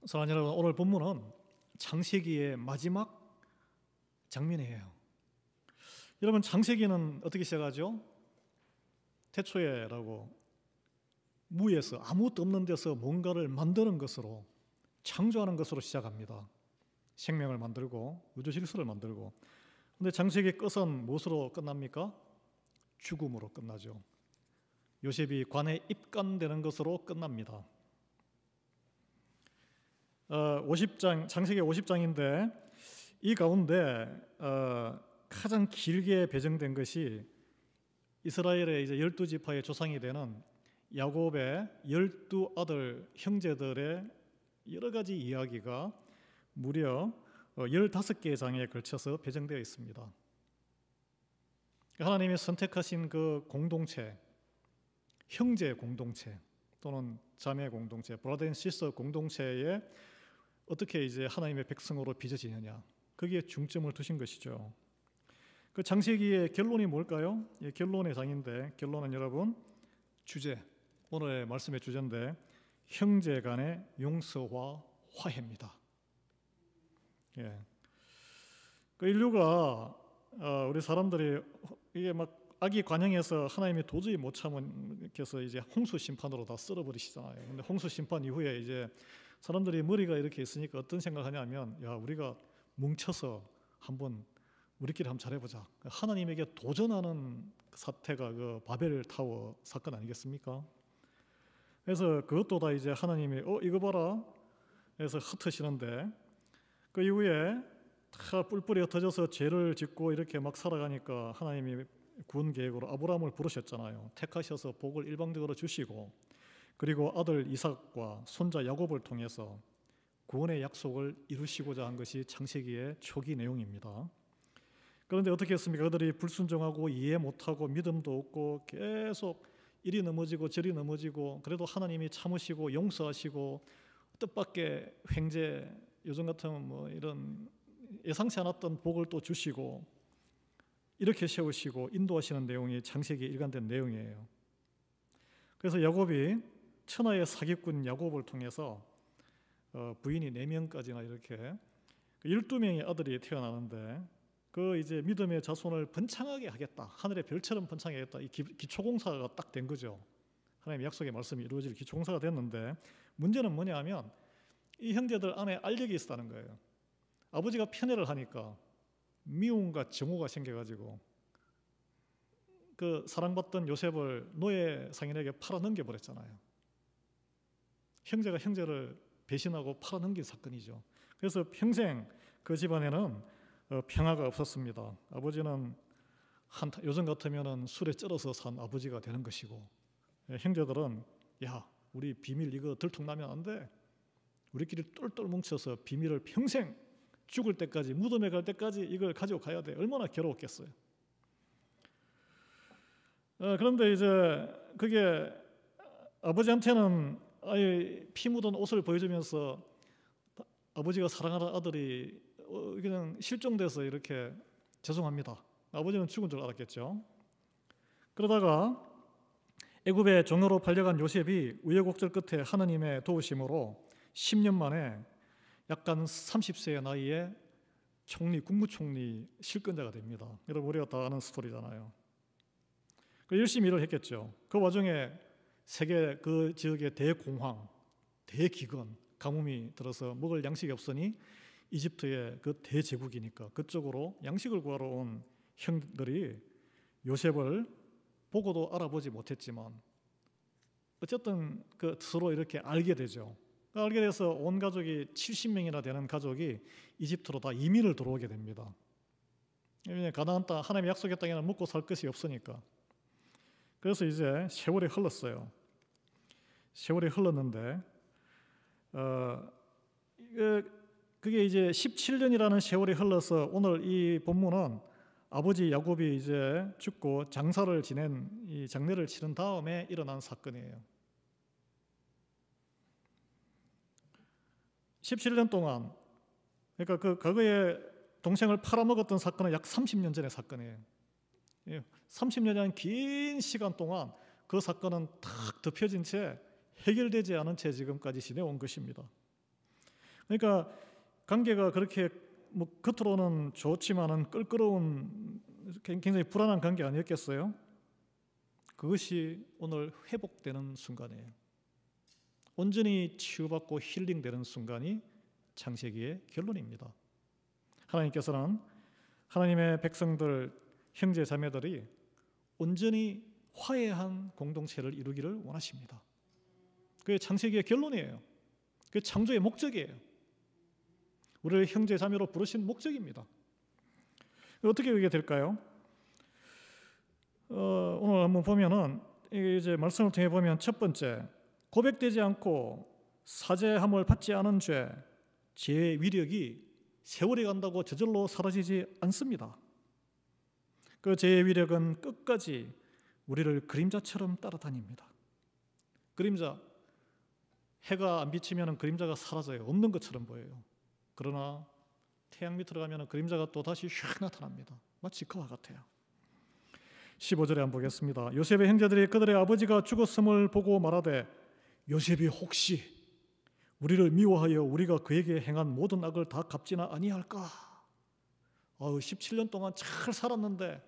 사랑하는 여러분, 오늘 본문은 창세기의 마지막 장면이에요. 여러분, 창세기는 어떻게 시작하죠? 태초에라고, 무에서, 아무것도 없는 데서 뭔가를 만드는 것으로, 창조하는 것으로 시작합니다. 생명을 만들고 우주 질서를 만들고. 그런데 창세기 끝은 무엇으로 끝납니까? 죽음으로 끝나죠. 요셉이 관에 입간되는 것으로 끝납니다. 50장, 창세기 50장인데 이 가운데 가장 길게 배정된 것이 이스라엘의 이제 12지파의 조상이 되는 야곱의 12아들 형제들의 여러 가지 이야기가 무려 15개의 장에 걸쳐서 배정되어 있습니다. 하나님이 선택하신 그 공동체, 형제 공동체 또는 자매 공동체, 브라더 앤 시스터 공동체에 어떻게 이제 하나님의 백성으로 빚어지느냐, 거기에 중점을 두신 것이죠. 그 창세기의 결론이 뭘까요? 예, 결론의 장인데, 결론은 여러분 주제, 오늘의 말씀의 주제인데 형제 간의 용서와 화해입니다. 예. 그 인류가 우리 사람들이 이게 막 악이 관영해서 하나님이 도저히 못 참으셔서 이제 홍수 심판으로 다 썰어버리시잖아요. 근데 홍수 심판 이후에 이제 사람들이 머리가 이렇게 있으니까 어떤 생각하냐면, 야, 우리가 뭉쳐서 한번 우리끼리 한번 잘해보자. 하나님에게 도전하는 사태가 그 바벨 타워 사건 아니겠습니까? 그래서 그것도 다 이제 하나님이 이거 봐라 해서 흩으시는데, 그 이후에 다 뿔뿔이 흩어져서 죄를 짓고 이렇게 막 살아가니까 하나님이 구원 계획으로 아브라함을 부르셨잖아요. 택하셔서 복을 일방적으로 주시고, 그리고 아들 이삭과 손자 야곱을 통해서 구원의 약속을 이루시고자 한 것이 창세기의 초기 내용입니다. 그런데 어떻게 했습니까? 그들이 불순종하고 이해 못하고 믿음도 없고 계속 이리 넘어지고 저리 넘어지고, 그래도 하나님이 참으시고 용서하시고 뜻밖의 횡재, 요즘 같으면 뭐 이런 예상치 않았던 복을 또 주시고 이렇게 세우시고 인도하시는 내용이 창세기에 일관된 내용이에요. 그래서 야곱이 천하의 사기꾼 야곱을 통해서 부인이 4명까지나 이렇게 12명의 아들이 태어나는데, 그 이제 믿음의 자손을 번창하게 하겠다, 하늘의 별처럼 번창하게 하겠다, 이 기초공사가 딱 된 거죠. 하나님의 약속의 말씀이 이루어질 기초공사가 됐는데, 문제는 뭐냐 하면 이 형제들 안에 알력이 있었다는 거예요. 아버지가 편애를 하니까 미움과 증오가 생겨가지고 그 사랑받던 요셉을 노예 상인에게 팔아넘겨 버렸잖아요. 형제가 형제를 배신하고 팔아넘긴 사건이죠. 그래서 평생 그 집안에는 평화가 없었습니다. 아버지는 요즘 같으면 술에 쩔어서 산 아버지가 되는 것이고, 형제들은 야, 우리 비밀 이거 들통나면 안 돼, 우리끼리 똘똘 뭉쳐서 비밀을 평생 죽을 때까지, 무덤에 갈 때까지 이걸 가지고 가야 돼. 얼마나 괴로웠겠어요. 그런데 이제 그게 아버지한테는 아예 피 묻은 옷을 보여주면서 아버지가 사랑하는 아들이 그냥 실종돼서 이렇게 죄송합니다, 아버지는 죽은 줄 알았겠죠. 그러다가 애굽의 종으로 팔려간 요셉이 우여곡절 끝에 하나님의 도우심으로 10년 만에 약간 30세의 나이에 국무총리 실권자가 됩니다. 여러분, 우리가 다 아는 스토리잖아요. 열심히 일을 했겠죠. 그 와중에 세계 그 지역의 대공황, 대기근, 가뭄이 들어서 먹을 양식이 없으니 이집트의 그 대제국이니까 그쪽으로 양식을 구하러 온 형들이 요셉을 보고도 알아보지 못했지만 어쨌든 그 서로 이렇게 알게 되죠. 알게 돼서 온 가족이 70명이나 되는 가족이 이집트로 다 이민을 들어오게 됩니다. 가나안 땅, 하나님의 약속의 땅에는 먹고 살 것이 없으니까. 그래서 이제 세월이 흘렀어요. 세월이 흘렀는데 그게 이제 17년이라는 세월이 흘러서 오늘 이 본문은 아버지 야곱이 이제 죽고 장사를 지낸 이 장례를 치른 다음에 일어난 사건이에요. 17년 동안, 그러니까 그 과거에 동생을 팔아먹었던 사건은 약 30년 전의 사건이에요. 30년이라는 긴 시간 동안 그 사건은 탁 덮여진 채 해결되지 않은 채 지금까지 지내온 것입니다. 그러니까 관계가 그렇게 뭐 겉으로는 좋지만은 껄끄러운 굉장히 불안한 관계 아니었겠어요? 그것이 오늘 회복되는 순간이에요. 온전히 치유받고 힐링되는 순간이 창세기의 결론입니다. 하나님께서는 하나님의 백성들, 형제 자매들이 온전히 화해한 공동체를 이루기를 원하십니다. 그게 창세기의 결론이에요. 그게 창조의 목적이에요. 우리를 형제 자매로 부르신 목적입니다. 어떻게 그게 될까요? 오늘 한번 보면은 이제 말씀을 통해 보면 첫 번째, 고백되지 않고 사죄함을 받지 않은 죄의 위력이 세월이 간다고 저절로 사라지지 않습니다. 그 죄의 위력은 끝까지 우리를 그림자처럼 따라다닙니다. 그림자, 해가 안 비치면 그림자가 사라져요. 없는 것처럼 보여요. 그러나 태양 밑으로 가면 그림자가 또 다시 휙 나타납니다. 마치 그와 같아요. 15절에 한번 보겠습니다. 요셉의 형제들이 그들의 아버지가 죽었음을 보고 말하되 요셉이 혹시 우리를 미워하여 우리가 그에게 행한 모든 악을 다 갚지나 아니할까? 17년 동안 잘 살았는데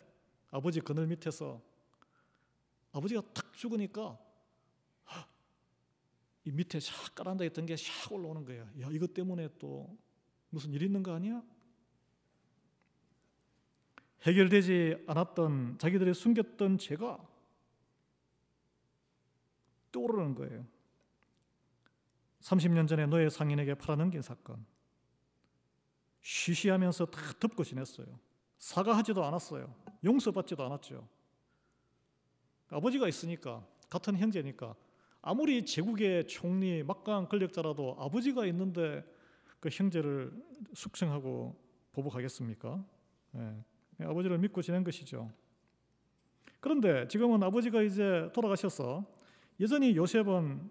아버지 그늘 밑에서 아버지가 탁 죽으니까 이 밑에 샥 깔아앉아 있던 게 샥 올라오는 거예요. 야, 이것 때문에 또 무슨 일 있는 거 아니야? 해결되지 않았던 자기들이 숨겼던 죄가 떠오르는 거예요. 30년 전에 노예 상인에게 팔아넘긴 사건, 쉬쉬하면서 다 덮고 지냈어요. 사과하지도 않았어요. 용서받지도 않았죠. 아버지가 있으니까, 같은 형제니까 아무리 제국의 총리, 막강한 권력자라도 아버지가 있는데 그 형제를 숙청하고 보복하겠습니까? 네. 아버지를 믿고 지낸 것이죠. 그런데 지금은 아버지가 이제 돌아가셔서 여전히 요셉은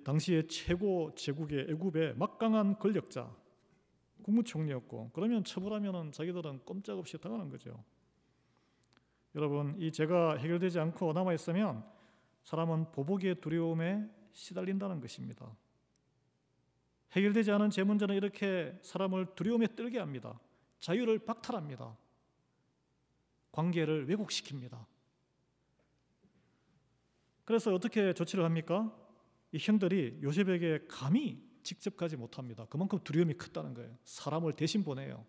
당시의 최고 제국의 애굽의 막강한 권력자, 국무총리였고, 그러면 처벌하면 자기들은 꼼짝없이 당하는 거죠. 여러분, 이 죄가 해결되지 않고 남아있으면 사람은 보복의 두려움에 시달린다는 것입니다. 해결되지 않은 죄 문제는 이렇게 사람을 두려움에 떨게 합니다. 자유를 박탈합니다. 관계를 왜곡시킵니다. 그래서 어떻게 조치를 합니까? 이 형들이 요셉에게 감히 직접 가지 못합니다. 그만큼 두려움이 컸다는 거예요. 사람을 대신 보내요.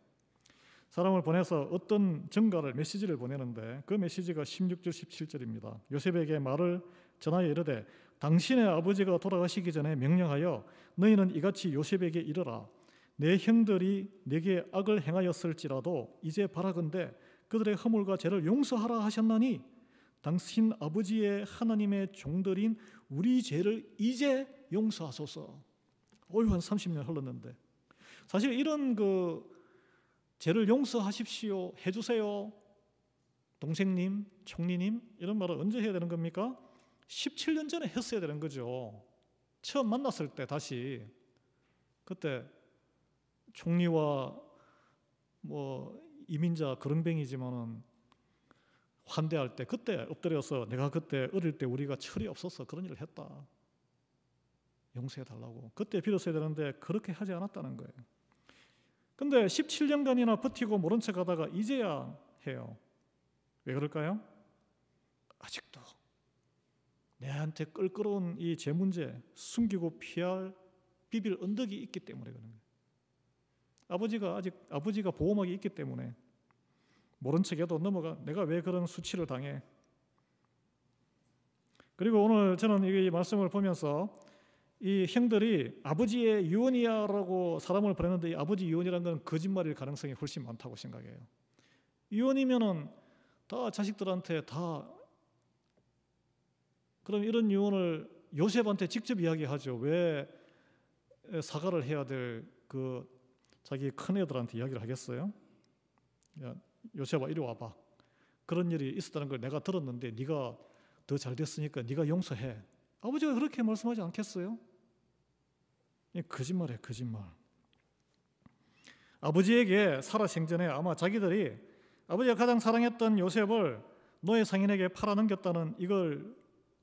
사람을 보내서 어떤 전가를, 메시지를 보내는데 그 메시지가 16절 17절입니다. 요셉에게 말을 전하여 이르되 당신의 아버지가 돌아가시기 전에 명령하여 너희는 이같이 요셉에게 이르라. 내 형들이 내게 악을 행하였을지라도 이제 바라건대 그들의 허물과 죄를 용서하라 하셨나니 당신 아버지의 하나님의 종들인 우리 죄를 이제 용서하소서. 한 30년 흘렀는데 사실 이런 죄를 용서하십시오, 해주세요, 동생님, 총리님 이런 말을 언제 해야 되는 겁니까? 17년 전에 했어야 되는 거죠. 처음 만났을 때 다시 그때 총리와 이민자 그런뱅이지만은 환대할 때 그때 엎드려서 내가 그때 어릴 때 우리가 철이 없어서 그런 일을 했다, 용서해달라고 그때 빌었어야 되는데 그렇게 하지 않았다는 거예요. 근데 17년간이나 버티고 모른 척 하다가 이제야 해요. 왜 그럴까요? 아직도 내한테 껄끄러운 이 죄 문제, 숨기고 비빌 언덕이 있기 때문에 그런 거예요. 아버지가 보호막이 있기 때문에 모른 척해도 넘어가. 내가 왜 그런 수치를 당해? 그리고 오늘 저는 이 말씀을 보면서 이 형들이 아버지의 유언이야라고 사람을 보냈는데 이 아버지 유언이라는 건 거짓말일 가능성이 훨씬 많다고 생각해요. 유언이면은 다 자식들한테 다, 그럼 이런 유언을 요셉한테 직접 이야기하죠. 왜 사과를 해야 될 자기 큰애들한테 이야기를 하겠어요? 야, 요셉아 이리 와봐. 그런 일이 있었다는 걸 내가 들었는데 네가 더 잘 됐으니까 네가 용서해. 아버지가 그렇게 말씀하지 않겠어요? 거짓말이에요, 거짓말. 아버지에게 살아생전에 아마 자기들이 아버지가 가장 사랑했던 요셉을 노예 상인에게 팔아넘겼다는 이걸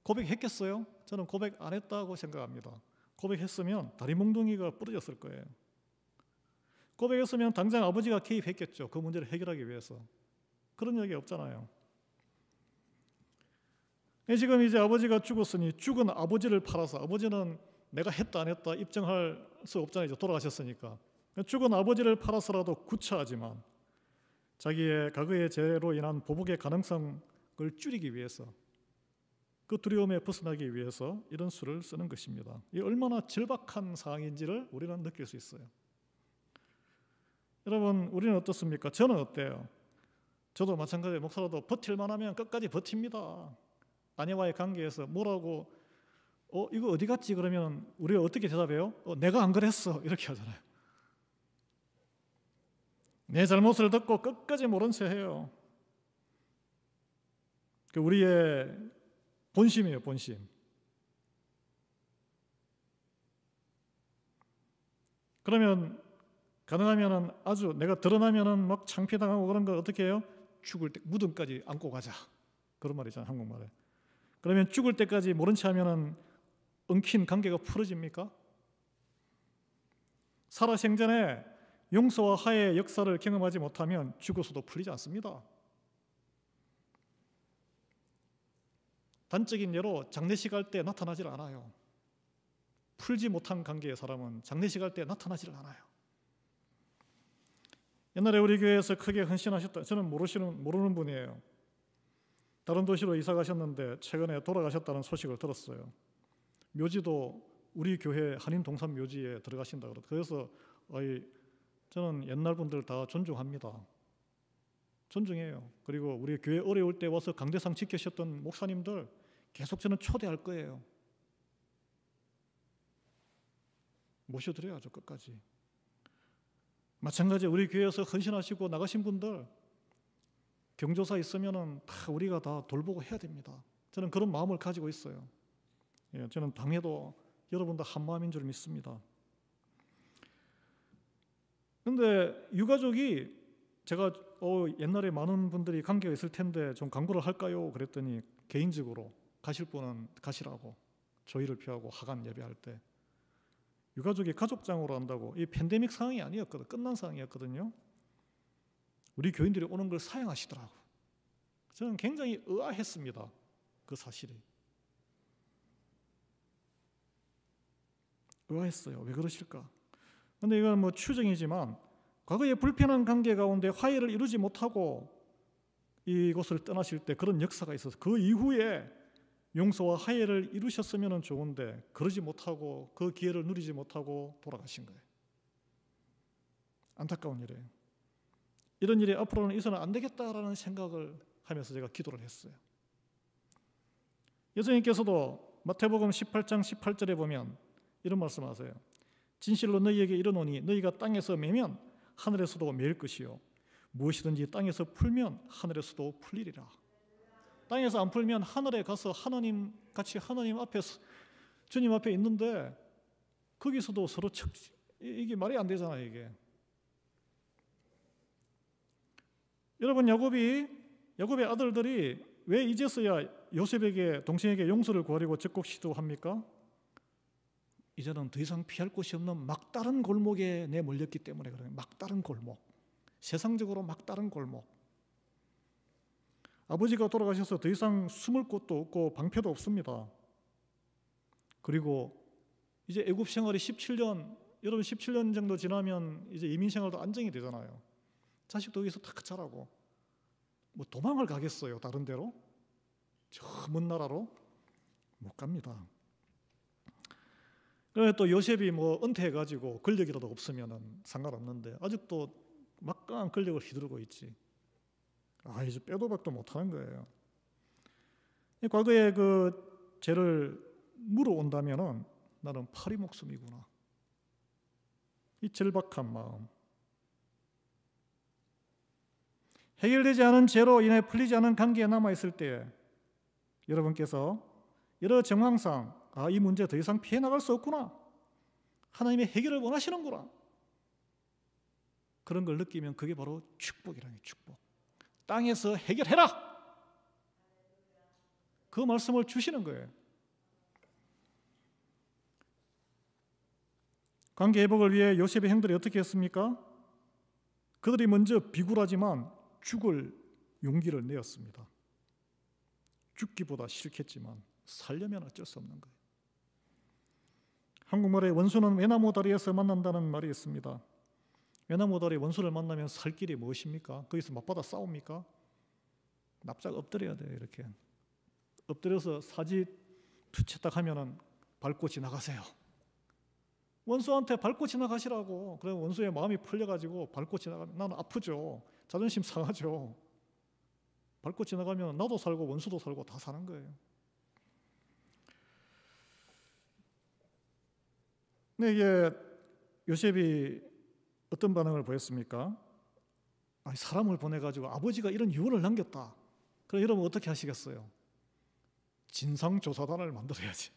고백했겠어요? 저는 고백 안 했다고 생각합니다. 고백했으면 다리 몽둥이가 부러졌을 거예요. 고백했으면 당장 아버지가 개입했겠죠. 그 문제를 해결하기 위해서. 그런 얘기 없잖아요. 지금 이제 아버지가 죽었으니 죽은 아버지를 팔아서, 아버지는 내가 했다 안 했다 입증할 수 없잖아요. 이제 돌아가셨으니까. 죽은 아버지를 팔아서라도 구차하지만 자기의 과거의 죄로 인한 보복의 가능성을 줄이기 위해서, 그 두려움에 벗어나기 위해서 이런 수를 쓰는 것입니다. 이 얼마나 절박한 상황인지를 우리는 느낄 수 있어요. 여러분, 우리는 어떻습니까? 저는 어때요? 저도 마찬가지로 목사라도 버틸만 하면 끝까지 버팁니다. 아내와의 관계에서 뭐라고 이거 어디 갔지? 그러면 우리가 어떻게 대답해요? 내가 안 그랬어. 이렇게 하잖아요. 내 잘못을 듣고 끝까지 모른 체 해요. 그 우리의 본심이에요, 본심. 그러면 가능하면은 아주 내가 드러나면은 막 창피당하고 그런 거 어떻게 해요? 죽을 때 무덤까지 안고 가자. 그런 말이잖아요, 한국말에. 그러면 죽을 때까지 모른 체 하면은 엉킨 관계가 풀어집니까? 살아생전에 용서와 화해의 역사를 경험하지 못하면 죽어서도 풀리지 않습니다. 단적인 예로 장례식 할 때 나타나질 않아요. 풀지 못한 관계의 사람은 장례식 할 때 나타나질 않아요. 옛날에 우리 교회에서 크게 헌신하셨다. 저는 모르는 분이에요. 다른 도시로 이사 가셨는데 최근에 돌아가셨다는 소식을 들었어요. 묘지도 우리 교회 한인 동산 묘지에 들어가신다 그러더라고요. 그래서 저는 옛날 분들 다 존중합니다. 존중해요. 그리고 우리 교회 어려울 때 와서 강대상 지키셨던 목사님들 계속 저는 초대할 거예요. 모셔드려야죠, 끝까지. 마찬가지로 우리 교회에서 헌신하시고 나가신 분들 경조사 있으면은 다 우리가 다 돌보고 해야 됩니다. 저는 그런 마음을 가지고 있어요. 저는 당해도 여러분도 한 마음인 줄 믿습니다. 그런데 유가족이 제가 옛날에 많은 분들이 관계가 있을 텐데 좀 광고를 할까요? 그랬더니 개인적으로 가실 분은 가시라고 조의를 표하고 하간 예배할 때 유가족이 가족장으로 한다고. 이 팬데믹 상황이 아니었거든. 끝난 상황이었거든요. 우리 교인들이 오는 걸 사양하시더라고. 저는 굉장히 의아했습니다. 그 사실이. 의아했어요. 왜 그러실까? 그런데 이건 뭐 추정이지만 과거의 불편한 관계 가운데 화해를 이루지 못하고 이곳을 떠나실 때 그런 역사가 있어서 그 이후에 용서와 화해를 이루셨으면 좋은데 그러지 못하고 그 기회를 누리지 못하고 돌아가신 거예요. 안타까운 일이에요. 이런 일이 앞으로는 있어서는 안 되겠다라는 생각을 하면서 제가 기도를 했어요. 예수님께서도 마태복음 18장 18절에 보면 이런 말씀하세요. 진실로 너희에게 이르노니 너희가 땅에서 매면 하늘에서도 매일 것이요 무엇이든지 땅에서 풀면 하늘에서도 풀리리라. 땅에서 안 풀면 하늘에 가서 하나님 같이 하나님 앞에 주님 앞에 있는데 거기서도 서로 이게 말이 안 되잖아요. 이게 여러분, 야곱의 아들들이 왜 이제서야 요셉에게 동생에게 용서를 구하려고 적극 시도합니까? 이제는 더 이상 피할 곳이 없는 막다른 골목에 내몰렸기 때문에 그래요. 막다른 골목, 세상적으로 막다른 골목. 아버지가 돌아가셔서 더 이상 숨을 곳도 없고 방패도 없습니다. 그리고 이제 애굽 생활이 17년, 여러분 17년 정도 지나면 이제 이민 생활도 안정이 되잖아요. 자식도 여기서 다 자라고. 뭐 도망을 가겠어요, 다른 데로? 저 먼 나라로? 못 갑니다. 그래 또 요셉이 뭐 은퇴해가지고 권력이라도 없으면 상관없는데 아직도 막강한 권력을 휘두르고 있지. 이제 빼도 박도 못하는 거예요. 과거에 그 죄를 물어온다면은 나는 파리 목숨이구나. 이 절박한 마음. 해결되지 않은 죄로 인해 풀리지 않은 관계에 남아있을 때 여러분께서 여러 정황상 이 문제 더 이상 피해 나갈 수 없구나. 하나님의 해결을 원하시는구나. 그런 걸 느끼면 그게 바로 축복이라는 축복. 땅에서 해결해라. 그 말씀을 주시는 거예요. 관계 회복을 위해 요셉의 형들이 어떻게 했습니까? 그들이 먼저 비굴하지만 죽을 용기를 내었습니다. 죽기보다 싫겠지만 살려면 어쩔 수 없는 거예요. 한국말에 원수는 외나무 다리에서 만난다는 말이 있습니다. 외나무 다리 원수를 만나면 살 길이 무엇입니까? 거기서 맞받아 싸웁니까? 납작 엎드려야 돼요. 이렇게 엎드려서 사지 투채딱 하면은 밟고 지나가세요. 원수한테 밟고 지나가시라고. 그럼 원수의 마음이 풀려가지고 밟고 지나가면 나는 아프죠. 자존심 상하죠. 밟고 지나가면 나도 살고 원수도 살고 다 사는 거예요. 근데 이게 요셉이 어떤 반응을 보였습니까? 사람을 보내가지고 아버지가 이런 유언을 남겼다. 그럼 여러분 어떻게 하시겠어요? 진상조사단을 만들어야지.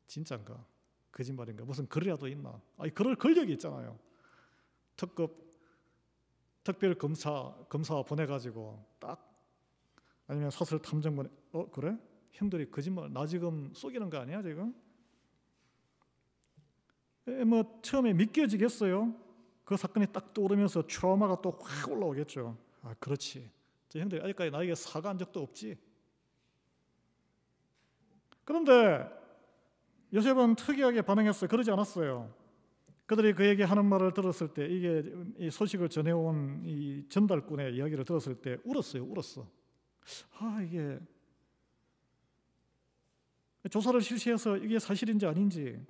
진짜인가? 거짓말인가? 무슨 글이라도 있나? 그럴 권력이 있잖아요. 특별검사 보내가지고 딱, 아니면 사설 탐정 보내. 그래? 형들이 거짓말, 나 지금 속이는 거 아니야 지금? 뭐 처음에 믿겨지겠어요? 그 사건이 딱 떠오르면서 트라우마가 또 확 올라오겠죠. 그렇지. 저 형들이 아직까지 나에게 사과한 적도 없지. 그런데 요셉은 특이하게 반응했어요. 그러지 않았어요. 그들이 그에게 하는 말을 들었을 때, 이게 이 소식을 전해온 이 전달꾼의 이야기를 들었을 때 울었어요. 울었어. 이게 조사를 실시해서 이게 사실인지 아닌지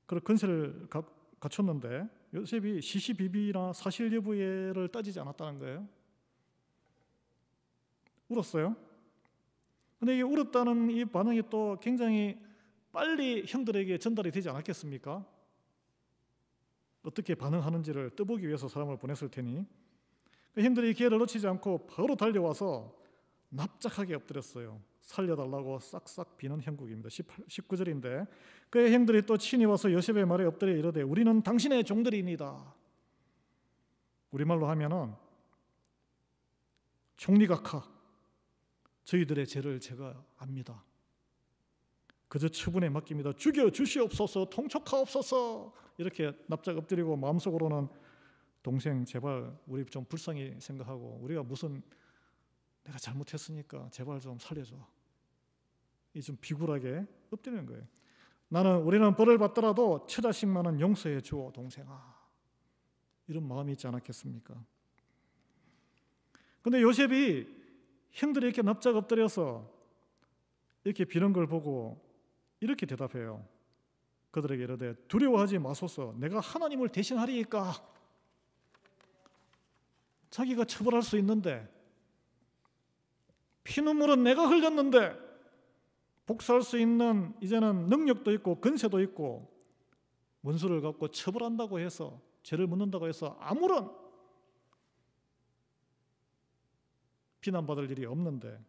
그런 근세를 갖췄는데 요셉이 시시비비나 사실 여부를 따지지 않았다는 거예요. 울었어요. 근데 이 울었다는 이 반응이 또 굉장히 빨리 형들에게 전달이 되지 않았겠습니까? 어떻게 반응하는지를 떠보기 위해서 사람을 보냈을 테니 형들이 기회를 놓치지 않고 바로 달려와서 납작하게 엎드렸어요. 살려달라고 싹싹 비는 형국입니다. 19절인데 그의 형들이 또 친히 와서 요셉의 말에 엎드려 이르되 우리는 당신의 종들이니이다. 우리말로 하면은 총리각하, 저희들의 죄를 제가 압니다. 그저 처분에 맡깁니다. 죽여 주시옵소서, 통촉하옵소서. 이렇게 납작 엎드리고 마음속으로는 동생 제발 우리 좀 불쌍히 생각하고 우리가 무슨 내가 잘못했으니까 제발 좀 살려줘. 이 좀 비굴하게 엎드리는 거예요. 우리는 벌을 받더라도 처자식만은 용서해 주오 동생아. 이런 마음이 있지 않았겠습니까? 그런데 요셉이 형들이 이렇게 납작 엎드려서 이렇게 비는 걸 보고 이렇게 대답해요. 그들에게 이르되 두려워하지 마소서, 내가 하나님을 대신하리이까. 자기가 처벌할 수 있는데, 피눈물은 내가 흘렸는데 복수할 수 있는 이제는 능력도 있고 근세도 있고 원수를 갖고 처벌한다고 해서, 죄를 묻는다고 해서 아무런 비난받을 일이 없는데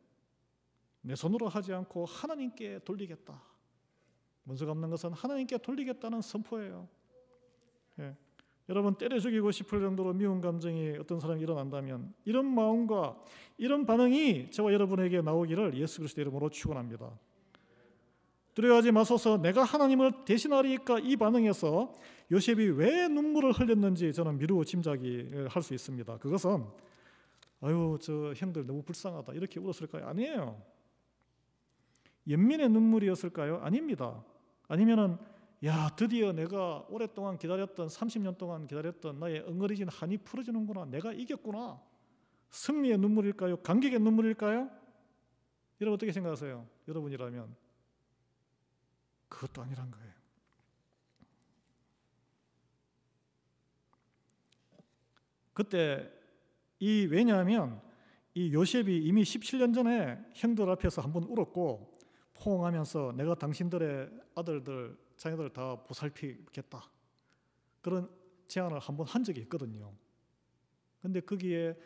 내 손으로 하지 않고 하나님께 돌리겠다. 원수 갚는 것은 하나님께 돌리겠다는 선포예요. 여러분, 때려 죽이고 싶을 정도로 미운 감정이 어떤 사람이 일어난다면 이런 마음과 이런 반응이 저와 여러분에게 나오기를 예수 그리스도의 이름으로 축원합니다. 두려워하지 마소서, 내가 하나님을 대신하리이까. 이 반응에서 요셉이 왜 눈물을 흘렸는지 저는 미루어 짐작이 할 수 있습니다. 그것은 저 형들 너무 불쌍하다 이렇게 울었을까요? 아니에요. 연민의 눈물이었을까요? 아닙니다. 아니면은 드디어 내가 오랫동안 기다렸던 30년 동안 기다렸던 나의 엉거리진 한이 풀어지는구나. 내가 이겼구나. 승리의 눈물일까요? 감격의 눈물일까요? 여러분 어떻게 생각하세요? 여러분이라면 그것도 아니란 거예요. 그때 왜냐하면 이 요셉이 이미 17년 전에 형들 앞에서 한번 울었고 포옹하면서 내가 당신들의 아들들 자녀들 다 보살피겠다 그런 제안을 한번 한 적이 있거든요. 그런데 거기에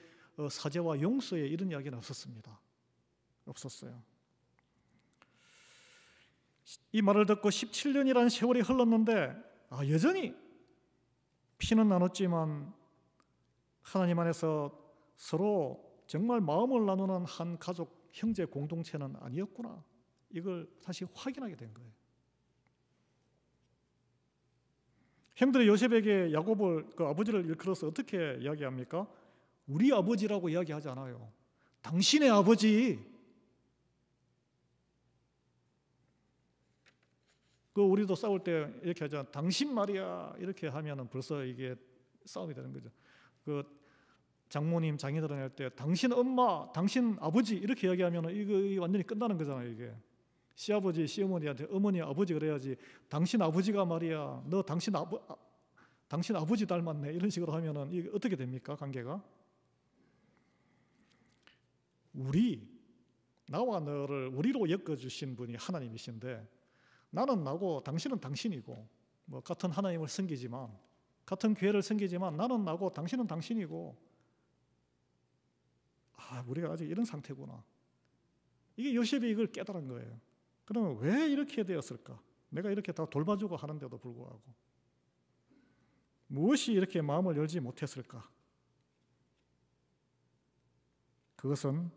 사죄와 용서에 이런 이야기는 없었습니다. 없었어요. 이 말을 듣고 17년이라는 세월이 흘렀는데 여전히 피는 나눴지만 하나님 안에서 서로 정말 마음을 나누는 한 가족 형제 공동체는 아니었구나. 이걸 다시 확인하게 된 거예요. 형들이 요셉에게 야곱을 그 아버지를 일컬어서 어떻게 이야기합니까? 우리 아버지라고 이야기하지 않아요. 당신의 아버지. 그 우리도 싸울 때 이렇게 하잖아. 당신 말이야. 이렇게 하면은 벌써 이게 싸움이 되는 거죠. 그 장모님, 장인어른 할 때 당신 엄마, 당신 아버지 이렇게 이야기하면은 이거 완전히 끝나는 거잖아요. 이게 시아버지, 시어머니한테 어머니, 아버지 그래야지. 당신 아버지가 말이야. 너 당신 아버지 닮았네. 이런 식으로 하면은 이게 어떻게 됩니까? 관계가? 나와 너를 우리로 엮어주신 분이 하나님이신데 나는 나고 당신은 당신이고 뭐 같은 하나님을 섬기지만 같은 교회를 섬기지만 나는 나고 당신은 당신이고 우리가 아직 이런 상태구나. 이게 요셉이 이걸 깨달은 거예요. 그러면 왜 이렇게 되었을까? 내가 이렇게 다 돌봐주고 하는데도 불구하고 무엇이 이렇게 마음을 열지 못했을까? 그것은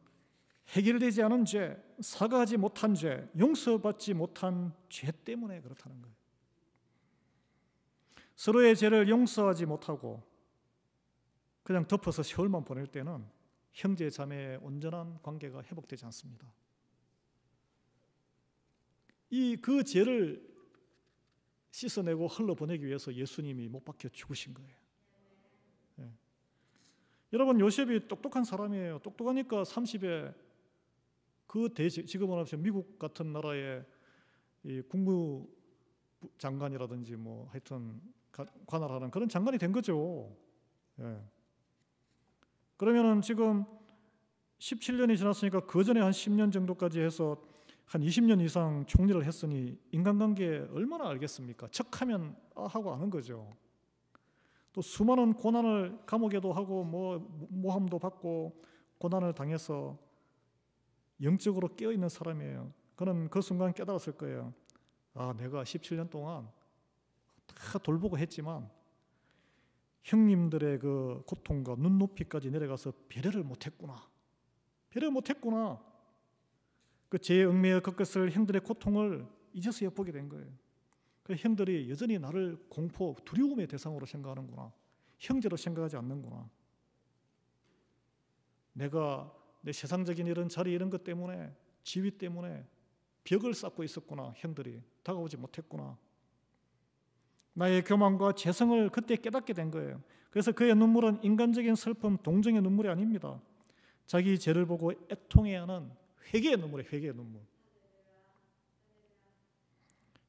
해결되지 않은 죄, 사과하지 못한 죄, 용서받지 못한 죄 때문에 그렇다는 거예요. 서로의 죄를 용서하지 못하고 그냥 덮어서 세월만 보낼 때는 형제 자매의 온전한 관계가 회복되지 않습니다. 그 죄를 씻어내고 흘러보내기 위해서 예수님이 못 박혀 죽으신 거예요. 네. 여러분, 요셉이 똑똑한 사람이에요. 똑똑하니까 30에 지금은 미국 같은 나라의 이 국무장관이라든지 뭐 하여튼 관할하는 그런 장관이 된 거죠. 예. 그러면은 지금 17년이 지났으니까 그 전에 한 10년 정도까지 해서 한 20년 이상 총리를 했으니 인간관계 얼마나 알겠습니까? 척하면 하고 아는 거죠. 또 수많은 고난을 감옥에도 하고 모함도 받고 고난을 당해서 영적으로 깨어있는 사람이에요. 그는 그 순간 깨달았을 거예요. 내가 17년 동안 다 돌보고 했지만 형님들의 그 고통과 눈높이까지 내려가서 배려를 못했구나. 그 죄에 얽매여 겪었을 형들의 고통을 이제서야 보게 된 거예요. 그 형들이 여전히 나를 공포, 두려움의 대상으로 생각하는구나. 형제로 생각하지 않는구나. 내가 내 세상적인 이런 자리 이런 것 때문에 지위 때문에 벽을 쌓고 있었구나. 형들이 다가오지 못했구나. 나의 교만과 죄성을 그때 깨닫게 된 거예요. 그래서 그의 눈물은 인간적인 슬픔, 동정의 눈물이 아닙니다. 자기 죄를 보고 애통해야 하는 회개의 눈물이에요. 회개의 눈물.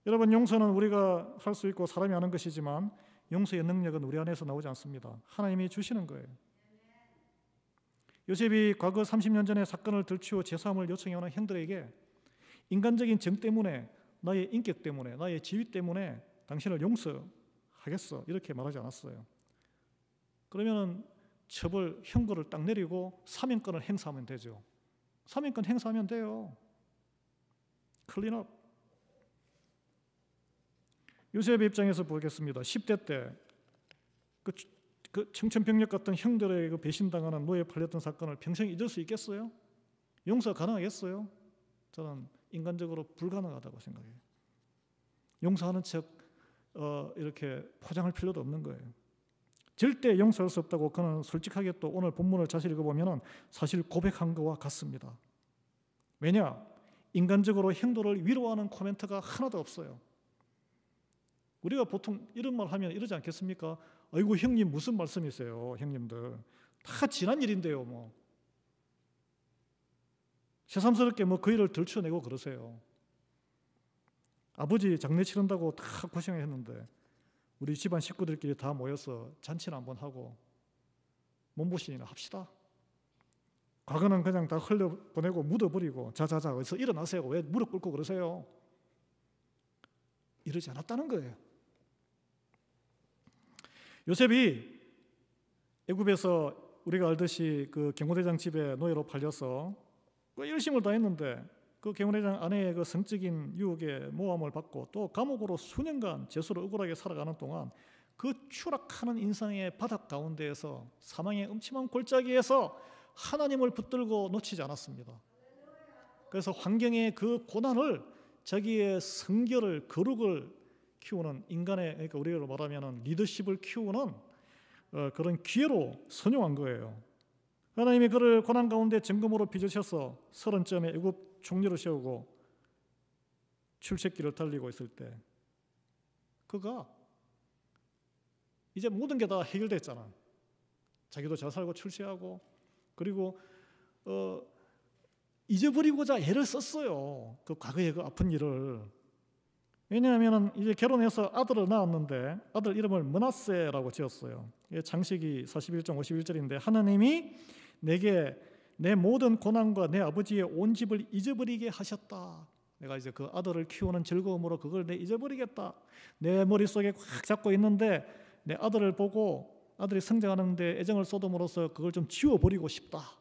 여러분, 용서는 우리가 할 수 있고 사람이 하는 것이지만 용서의 능력은 우리 안에서 나오지 않습니다. 하나님이 주시는 거예요. 요셉이 과거 30년 전의 사건을 들추어 제사함을 요청해오는 형들에게 인간적인 정 때문에, 나의 인격 때문에, 나의 지위 때문에 당신을 용서하겠어 이렇게 말하지 않았어요. 그러면 처벌, 형벌을 딱 내리고 사면권을 행사하면 되죠. 사면권 행사하면 돼요. 클린업. 요셉의 입장에서 보겠습니다. 10대 때 그 청천벽력 같은 형들에게 배신당하는 노예에 팔렸던 사건을 평생 잊을 수 있겠어요? 용서 가능하겠어요? 저는 인간적으로 불가능하다고 생각해요. 용서하는 척 이렇게 포장할 필요도 없는 거예요. 절대 용서할 수 없다고 그는 솔직하게 또 오늘 본문을 자세히 읽어보면 사실 고백한 것과 같습니다. 왜냐? 인간적으로 형들을 위로하는 코멘트가 하나도 없어요. 우리가 보통 이런 말 하면 이러지 않겠습니까? 아이고 형님 무슨 말씀이세요? 형님들 다 지난 일인데요. 뭐 새삼스럽게 그 일을 들춰내고 그러세요. 아버지 장례 치른다고 다 고생했는데 우리 집안 식구들끼리 다 모여서 잔치나 한번 하고 몸보신이나 합시다. 과거는 그냥 다 흘려보내고 묻어버리고 자자자 어서 일어나세요. 왜 무릎 꿇고 그러세요? 이러지 않았다는 거예요. 요셉이 애굽에서 우리가 알듯이 그 경호대장 집에 노예로 팔려서 열심을 다했는데 그 경호대장 아내의 그 성적인 유혹에 모함을 받고 또 감옥으로 수년간 죄수로 억울하게 살아가는 동안 그 추락하는 인생의 바닥 가운데에서 사망의 음침한 골짜기에서 하나님을 붙들고 놓치지 않았습니다. 그래서 환경의 그 고난을 자기의 성결을, 거룩을 키우는 인간의, 그러니까 우리로 말하면 리더십을 키우는 그런 기회로 선용한 거예요. 하나님이 그를 고난 가운데 정금으로 빚으셔서 30점에 애굽 총리를 세우고 출애굽길을 달리고 있을 때 그가 이제 모든 게 다 해결됐잖아. 자기도 잘 살고 출세하고, 그리고 잊어버리고자 애를 썼어요. 그 과거의 그 아픈 일을. 왜냐하면 이제 결혼해서 아들을 낳았는데 아들 이름을 므낫세라고 지었어요. 이게 창세기 41장 51절인데 하나님이 내게 내 모든 고난과 내 아버지의 온 집을 잊어버리게 하셨다. 내가 이제 그 아들을 키우는 즐거움으로 그걸 내 잊어버리겠다. 내 머릿속에 꽉 잡고 있는데 내 아들을 보고 아들이 성장하는데 애정을 쏟음으로써 그걸 좀 지워버리고 싶다.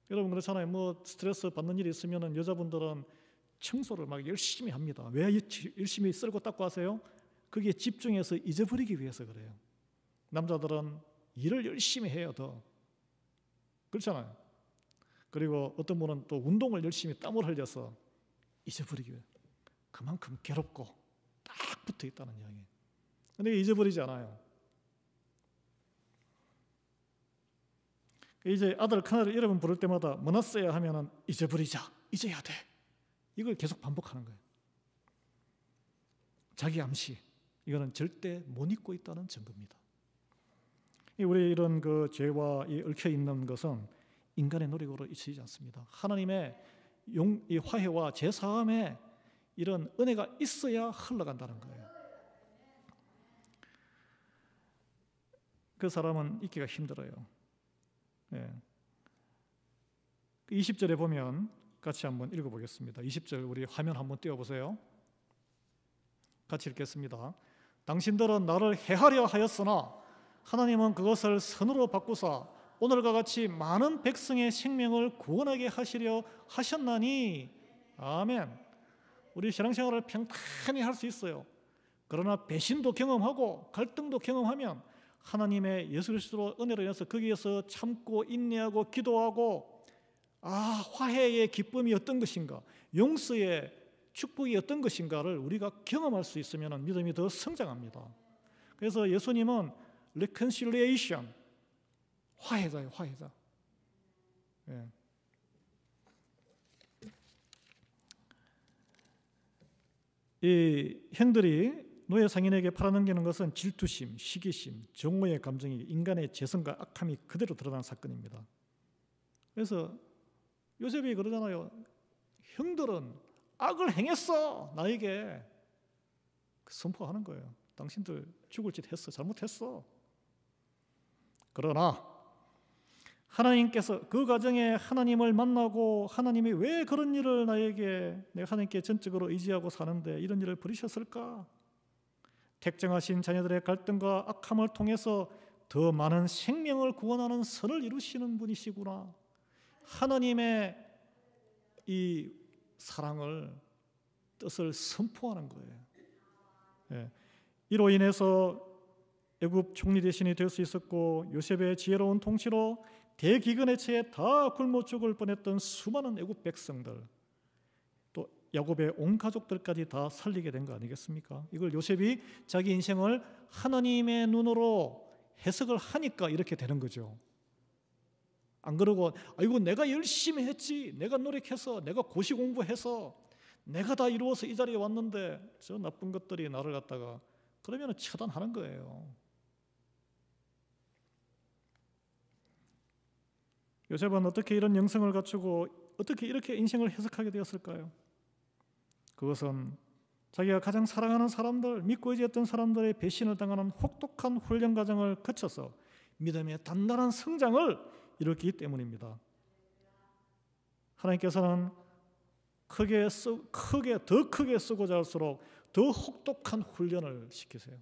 여러분 그렇잖아요. 뭐 스트레스 받는 일이 있으면 여자분들은 청소를 막 열심히 합니다. 왜 열심히 쓸고 닦고 하세요? 거기에 집중해서 잊어버리기 위해서 그래요. 남자들은 일을 열심히 해요. 더 그렇잖아요. 그리고 어떤 분은 또 운동을 열심히 땀을 흘려서 잊어버리기 위해 그만큼 괴롭고 딱 붙어 있다는 이야기예요. 근데 잊어버리지 않아요. 이제 아들 큰아들 이름 부를 때마다 므낫세야 하면은 잊어버리자, 잊어야 돼. 이걸 계속 반복하는 거예요. 자기 암시, 이거는 절대 못 잊고 있다는 증거입니다. 우리 이런 그 죄와 얽혀 있는 것은 인간의 노력으로 잊히지 않습니다. 하나님의 이 화해와 제사함에 이런 은혜가 있어야 흘러간다는 거예요. 그 사람은 잊기가 힘들어요. 20절에 보면 같이 한번 읽어보겠습니다. 20절 우리 화면 한번 띄워보세요. 같이 읽겠습니다. 당신들은 나를 해하려 하였으나 하나님은 그것을 선으로 바꾸사 오늘과 같이 많은 백성의 생명을 구원하게 하시려 하셨나니. 아멘. 우리 신앙생활을 평탄히 할 수 있어요. 그러나 배신도 경험하고 갈등도 경험하면 하나님의 예수 그리스도로 은혜로 인해서 거기에서 참고 인내하고 기도하고 화해의 기쁨이 어떤 것인가, 용서의 축복이 어떤 것인가를 우리가 경험할 수 있으면 믿음이 더 성장합니다. 그래서 예수님은 reconciliation, 화해자예요. 화해자. 이 형들이 노예 상인에게 팔아넘기는 것은 질투심, 시기심, 정오의 감정이 인간의 재성과 악함이 그대로 드러난 사건입니다. 그래서 요셉이 그러잖아요. 형들은 악을 행했어. 나에게 선포하는 거예요. 당신들 죽을 짓 했어. 잘못했어. 그러나 하나님께서 그 과정에 하나님을 만나고 하나님이 왜 그런 일을 내가 하나님께 전적으로 의지하고 사는데 이런 일을 벌이셨을까? 택정하신 자녀들의 갈등과 악함을 통해서 더 많은 생명을 구원하는 선을 이루시는 분이시구나. 하나님의 이 사랑을, 뜻을 선포하는 거예요. 이로 인해서 애굽 총리 대신이 될 수 있었고, 요셉의 지혜로운 통치로 대기근의 채에 다 굶어 죽을 뻔했던 수많은 애굽 백성들, 또 야곱의 온 가족들까지 다 살리게 된 거 아니겠습니까? 이걸 요셉이 자기 인생을 하나님의 눈으로 해석을 하니까 이렇게 되는 거죠. 안 그러고 이거 내가 열심히 했지, 내가 노력해서, 내가 고시 공부해서 내가 다 이루어서 이 자리에 왔는데 저 나쁜 것들이 나를 갖다가, 그러면 처단하는 거예요. 요셉은 어떻게 이런 영성을 갖추고 어떻게 이렇게 인생을 해석하게 되었을까요? 그것은 자기가 가장 사랑하는 사람들, 믿고 의지했던 사람들의 배신을 당하는 혹독한 훈련 과정을 거쳐서 믿음의 단단한 성장을 이뤘기 때문입니다. 하나님께서는 더 크게 쓰고자 할수록 더 혹독한 훈련을 시키세요.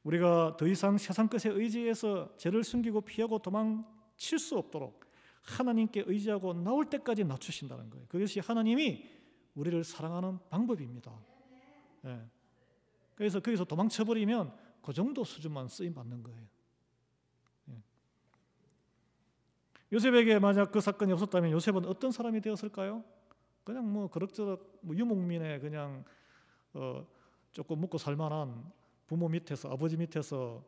우리가 더 이상 세상 것에 의지해서 죄를 숨기고 피하고 도망칠 수 없도록 하나님께 의지하고 나올 때까지 낮추신다는 거예요. 그것이 하나님이 우리를 사랑하는 방법입니다. 그래서 거기서 도망쳐버리면 그 정도 수준만 쓰임 받는 거예요. 요셉에게 만약 그 사건이 없었다면 요셉은 어떤 사람이 되었을까요? 그냥 뭐 그럭저럭 유목민의 그냥 조금 먹고 살만한 부모 밑에서, 아버지 밑에서,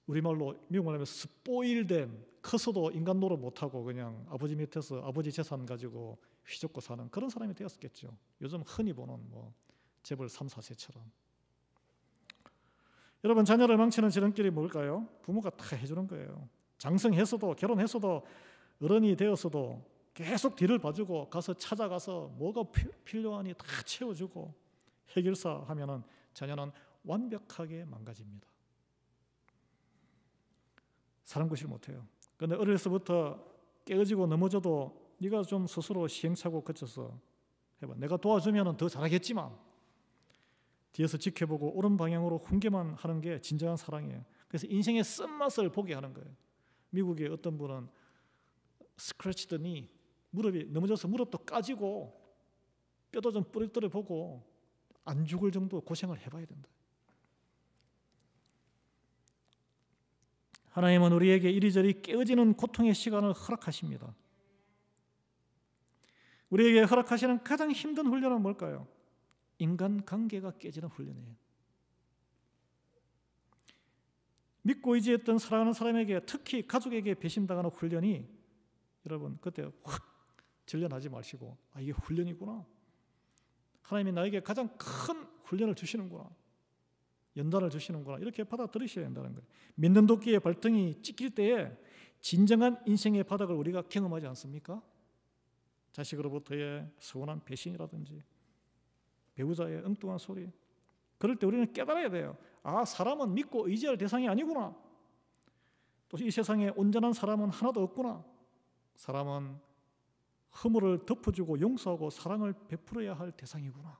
우리말로 미국말로 하면 스포일된, 커서도 인간 노릇 못하고 그냥 아버지 밑에서 아버지 재산 가지고 휘젓고 사는 그런 사람이 되었겠죠. 요즘 흔히 보는 뭐 재벌 3, 4세처럼. 여러분, 자녀를 망치는 지름길이 뭘까요? 부모가 다 해주는 거예요. 장성했어도, 결혼했어도, 어른이 되었어도 계속 뒤를 봐주고 가서 찾아가서 뭐가 필요하니 다 채워주고 해결사 하면은 자녀는 완벽하게 망가집니다. 사람 구실 못해요. 그런데 어려서부터 깨어지고 넘어져도 네가 좀 스스로 시행착오 거쳐서 해봐. 내가 도와주면 더 잘하겠지만 뒤에서 지켜보고 옳은 방향으로 훈계만 하는 게 진정한 사랑이에요. 그래서 인생의 쓴맛을 보게 하는 거예요. 미국의 어떤 분은 스크래치드 니, 무릎이 넘어져서 무릎도 까지고 뼈도 좀 부러뜨려 보고 안 죽을 정도 고생을 해봐야 된다. 하나님은 우리에게 이리저리 깨어지는 고통의 시간을 허락하십니다. 우리에게 허락하시는 가장 힘든 훈련은 뭘까요? 인간관계가 깨지는 훈련이에요. 믿고 의지했던 사랑하는 사람에게, 특히 가족에게 배신당하는 훈련이, 여러분 그때 확 질려나지 마시고 이게 훈련이구나, 하나님이 나에게 가장 큰 훈련을 주시는구나, 연단을 주시는구나, 이렇게 받아들이셔야 된다는 거예요. 믿는 도끼의 발등이 찍힐 때에 진정한 인생의 바닥을 우리가 경험하지 않습니까? 자식으로부터의 서운한 배신이라든지 배우자의 엉뚱한 소리, 그럴 때 우리는 깨달아야 돼요. 사람은 믿고 의지할 대상이 아니구나. 또 이 세상에 온전한 사람은 하나도 없구나. 사람은 허물을 덮어주고 용서하고 사랑을 베풀어야 할 대상이구나.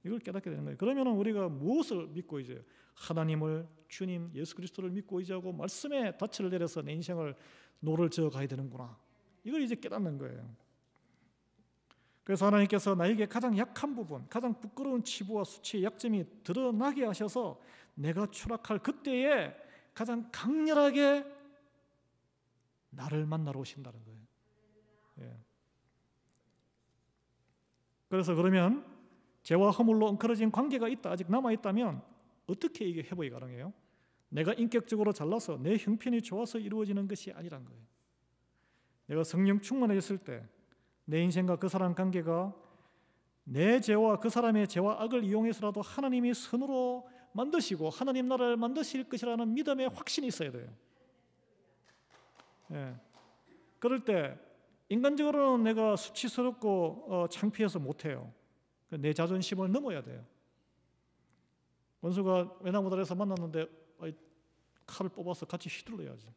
이걸 깨닫게 되는 거예요. 그러면 우리가 무엇을 믿고 의지해요? 하나님을, 주님, 예수 그리스도를 믿고 의지하고 말씀에 닻을 내려서 내 인생을 노를 저어 가야 되는구나. 이걸 이제 깨닫는 거예요. 그래서 하나님께서 나에게 가장 약한 부분, 가장 부끄러운 치부와 수치의 약점이 드러나게 하셔서 내가 추락할 그때에 가장 강렬하게 나를 만나러 오신다는 거예요. 예. 그래서 그러면 죄와 허물로 엉클어진 관계가 있다, 아직 남아있다면 어떻게 이게 회복이 가능해요? 내가 인격적으로 잘나서 내 형편이 좋아서 이루어지는 것이 아니란 거예요. 내가 성령 충만해졌을 때 내 인생과 그 사람 관계가 내 죄와 그 사람의 죄와 악을 이용해서라도 하나님이 선으로 만드시고 하나님 나라를 만드실 것이라는 믿음의 확신이 있어야 돼요. 예. 그럴 때 인간적으로는 내가 수치스럽고 창피해서 못해요. 내 자존심을 넘어야 돼요. 원수가 외나무다리에서 만났는데 칼을 뽑아서 같이 휘둘러야지.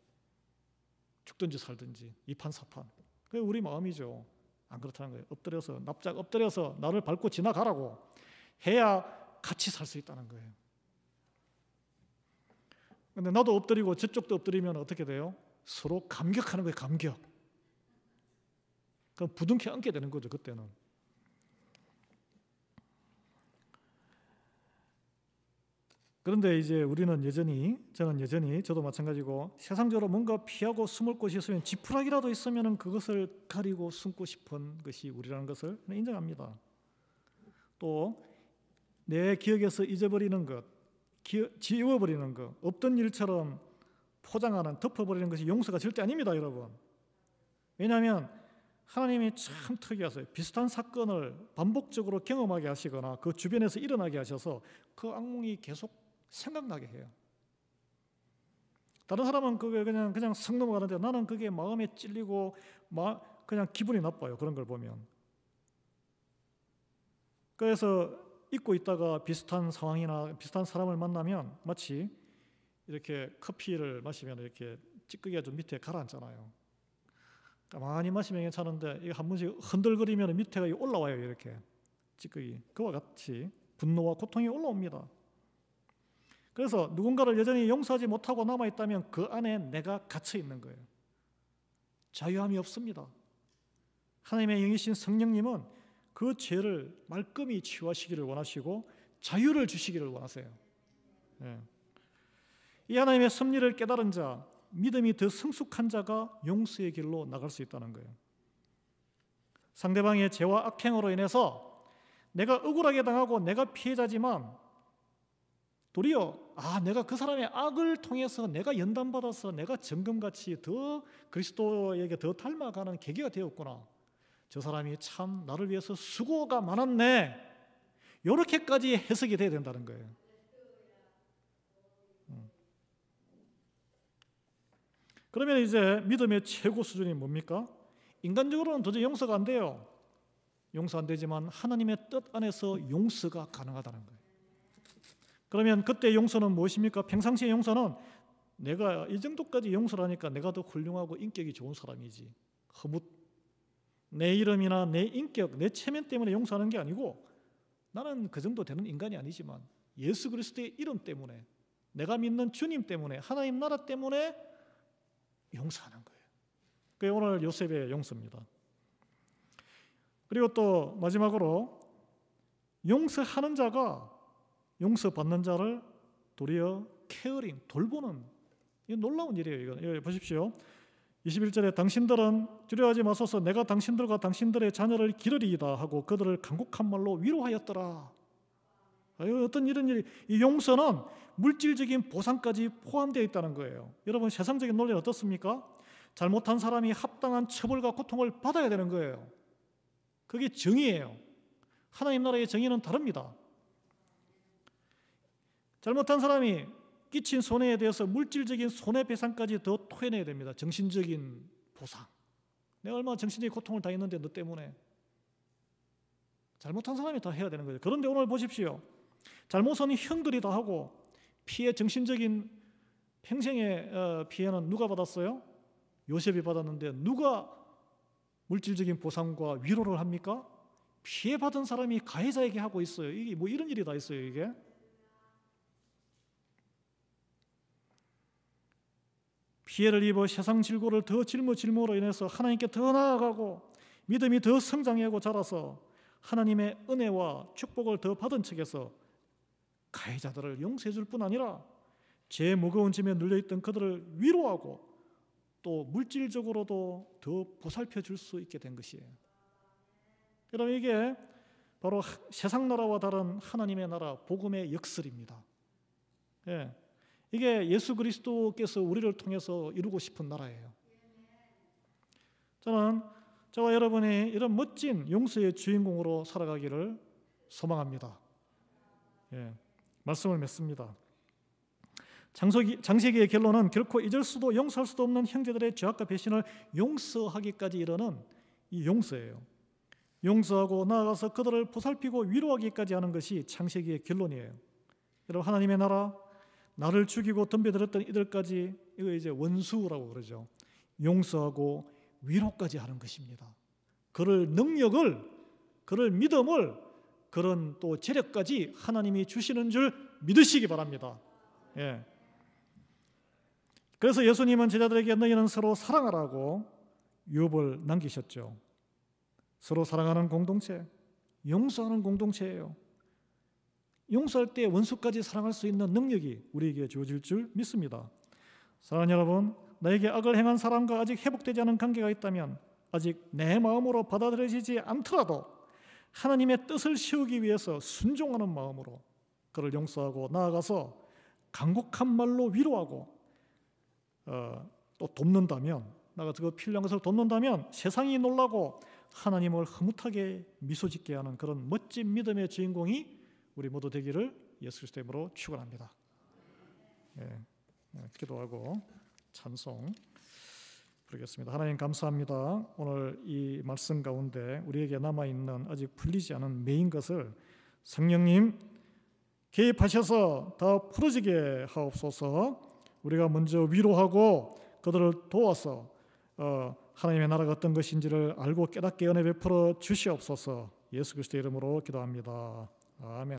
죽든지 살든지 이판사판. 그게 우리 마음이죠. 안 그렇다는 거예요. 엎드려서, 납작 엎드려서 나를 밟고 지나가라고 해야 같이 살 수 있다는 거예요. 근데 나도 엎드리고 저쪽도 엎드리면 어떻게 돼요? 서로 감격하는 거예요. 감격. 그럼 부둥켜 안게 되는 거죠. 그때는. 그런데 이제 우리는 여전히, 저는 여전히, 저도 마찬가지고 세상적으로 뭔가 피하고 숨을 곳이 있으면, 지푸라기라도 있으면 그것을 가리고 숨고 싶은 것이 우리라는 것을 인정합니다. 또 내 기억에서 잊어버리는 것, 지워버리는 것, 없던 일처럼 포장하는, 덮어버리는 것이 용서가 절대 아닙니다, 여러분. 왜냐하면 하나님이 참 특이하세요. 비슷한 사건을 반복적으로 경험하게 하시거나 그 주변에서 일어나게 하셔서 그 악몽이 계속 생각나게 해요. 다른 사람은 그게 그냥 성 넘어가는데 나는 그게 마음에 찔리고 그냥 기분이 나빠요. 그런 걸 보면. 그래서 잊고 있다가 비슷한 상황이나 비슷한 사람을 만나면 마치 이렇게 커피를 마시면 이렇게 찌꺼기가 좀 밑에 가라앉잖아요. 가만히 마시면 괜찮은데 이거 한 번씩 흔들거리면 밑에가 올라와요. 이렇게 찌꺼기. 그와 같이 분노와 고통이 올라옵니다. 그래서 누군가를 여전히 용서하지 못하고 남아있다면 그 안에 내가 갇혀 있는 거예요. 자유함이 없습니다. 하나님의 영이신 성령님은 그 죄를 말끔히 치유하시기를 원하시고 자유를 주시기를 원하세요. 이 하나님의 섭리를 깨달은 자, 믿음이 더 성숙한 자가 용서의 길로 나갈 수 있다는 거예요. 상대방의 죄와 악행으로 인해서 내가 억울하게 당하고 내가 피해자지만 도리어 내가 그 사람의 악을 통해서 내가 연단받아서 내가 정금같이 더 그리스도에게 더 닮아가는 계기가 되었구나. 저 사람이 참 나를 위해서 수고가 많았네. 이렇게까지 해석이 돼야 된다는 거예요. 그러면 이제 믿음의 최고 수준이 뭡니까? 인간적으로는 도저히 용서가 안 돼요. 용서 안 되지만 하나님의 뜻 안에서 용서가 가능하다는 거예요. 그러면 그때 용서는 무엇입니까? 평상시의 용서는 내가 이 정도까지 용서를 하니까 내가 더 훌륭하고 인격이 좋은 사람이지. 허무 내 이름이나 내 인격, 내 체면 때문에 용서하는 게 아니고 나는 그 정도 되는 인간이 아니지만 예수 그리스도의 이름 때문에 내가 믿는 주님 때문에 하나님 나라 때문에 용서하는 거예요. 그게 오늘 요셉의 용서입니다. 그리고 또 마지막으로 용서하는 자가 용서받는 자를 도리어 케어링, 돌보는 이 놀라운 일이에요. 이거 보십시오. 21절에 당신들은 두려워하지 마소서 내가 당신들과 당신들의 자녀를 기르리이다 하고 그들을 간곡한 말로 위로하였더라. 어떤 이런 일이 이 용서는 물질적인 보상까지 포함되어 있다는 거예요. 여러분 세상적인 논리는 어떻습니까? 잘못한 사람이 합당한 처벌과 고통을 받아야 되는 거예요. 그게 정의예요. 하나님 나라의 정의는 다릅니다. 잘못한 사람이 끼친 손해에 대해서 물질적인 손해배상까지 더 토해내야 됩니다. 정신적인 보상. 내가 얼마나 정신적인 고통을 당했는데 너 때문에. 잘못한 사람이 다 해야 되는 거죠. 그런데 오늘 보십시오. 잘못은 형들이 다 하고 피해, 정신적인 평생의 피해는 누가 받았어요? 요셉이 받았는데 누가 물질적인 보상과 위로를 합니까? 피해받은 사람이 가해자에게 하고 있어요. 이게 뭐 이런 일이 다 있어요, 이게. 피해를 입어 세상 질고를 더 짊어짐으로 인해서 하나님께 더 나아가고 믿음이 더 성장하고 자라서 하나님의 은혜와 축복을 더 받은 척해서 가해자들을 용서해 줄 뿐 아니라 죄 무거운 짐에 눌려있던 그들을 위로하고 또 물질적으로도 더 보살펴 줄 수 있게 된 것이에요. 그럼 이게 바로 세상 나라와 다른 하나님의 나라 복음의 역설입니다. 예. 이게 예수 그리스도께서 우리를 통해서 이루고 싶은 나라예요. 저는 저와 여러분이 이런 멋진 용서의 주인공으로 살아가기를 소망합니다. 예, 말씀을 맺습니다. 장세기의 결론은 결코 잊을 수도 용서할 수도 없는 형제들의 죄악과 배신을 용서하기까지 이르는 이 용서예요. 용서하고 나아가서 그들을 보살피고 위로하기까지 하는 것이 창세기의 결론이에요. 여러분 하나님의 나를 죽이고 덤벼들었던 이들까지 이거 이제 원수라고 그러죠. 용서하고 위로까지 하는 것입니다. 그럴 능력을, 그럴 믿음을, 그런 또 재력까지 하나님이 주시는 줄 믿으시기 바랍니다. 예. 그래서 예수님은 제자들에게 너희는 서로 사랑하라고 유업을 남기셨죠. 서로 사랑하는 공동체, 용서하는 공동체예요. 용서할 때 원수까지 사랑할 수 있는 능력이 우리에게 주어질 줄 믿습니다. 사랑하는 여러분, 나에게 악을 행한 사람과 아직 회복되지 않은 관계가 있다면 아직 내 마음으로 받아들여지지 않더라도 하나님의 뜻을 세우기 위해서 순종하는 마음으로 그를 용서하고 나아가서 간곡한 말로 위로하고 또 돕는다면, 나가 그거 필요한 것을 돕는다면 세상이 놀라고 하나님을 흐뭇하게 미소짓게 하는 그런 멋진 믿음의 주인공이 우리 모두 되기를 예수 그리스도의 이름으로 축원합니다. 예, 기도하고 찬송 부르겠습니다. 하나님 감사합니다. 오늘 이 말씀 가운데 우리에게 남아있는 아직 풀리지 않은 메인 것을 성령님 개입하셔서 더 풀어지게 하옵소서. 우리가 먼저 위로하고 그들을 도와서 하나님의 나라가 어떤 것인지를 알고 깨닫게 은혜 베풀어 주시옵소서. 예수 그리스도의 이름으로 기도합니다. 아멘.